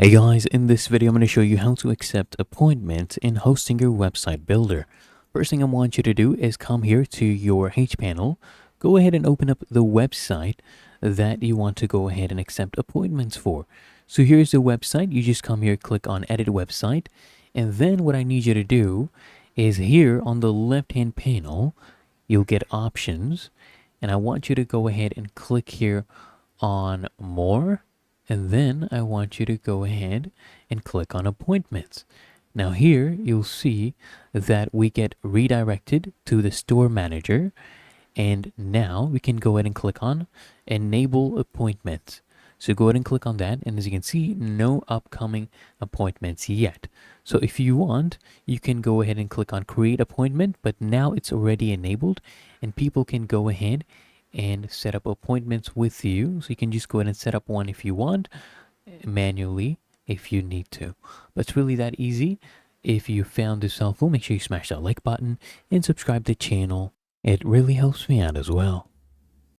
Hey guys, in this video I'm going to show you how to accept appointments in Hostinger Website Builder. First thing I want you to do is come here to your HPanel, go ahead and open up the website that you want to go ahead and accept appointments for. So here's the website. You just come here, click on edit website, and then what I need you to do is here on the left hand panel you'll get options, and I want you to go ahead and click here on more. And then I want you to go ahead and click on appointments. Now here you'll see that we get redirected to the store manager. And now we can go ahead and click on enable appointments. So go ahead and click on that. And as you can see, no upcoming appointments yet. So if you want, you can go ahead and click on create appointment, but now it's already enabled and people can go ahead and set up appointments with you. So you can just go ahead and set up one if you want, manually if you need to. But it's really that easy. If you found this helpful, make sure you smash that like button and subscribe to the channel. It really helps me out as well.